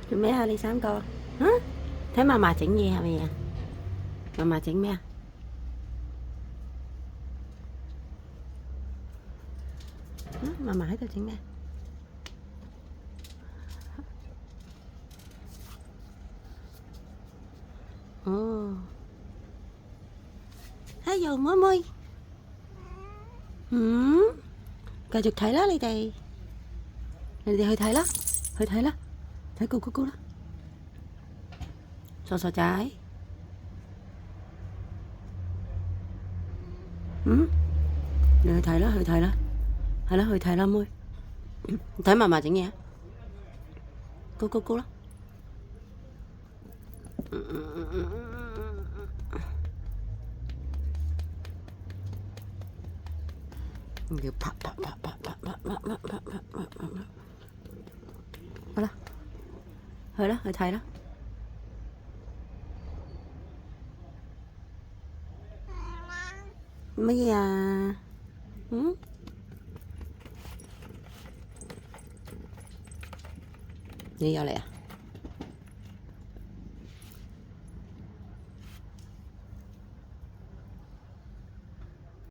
Chuẩn bị đi sáng con. Hả? Thế mà chỉnh gì hả mày à? Mà chỉnh mẹ. Mà hãy tao chỉnh mẹ. Ồ. Hay giờ mới mới. Cà chụp thấy lá đi đây. Này thì hơi thấy lá. Hơi thấy lá. Thấy cô đó. Sao trái. Hơi thấy lá. Hay lá hơi thấy lắm ơi. Thấy mà chỉnh nghe. Cô đó. Kiểu đó. Hơi thay đó. Mấy gì à? Đi vào lẹ.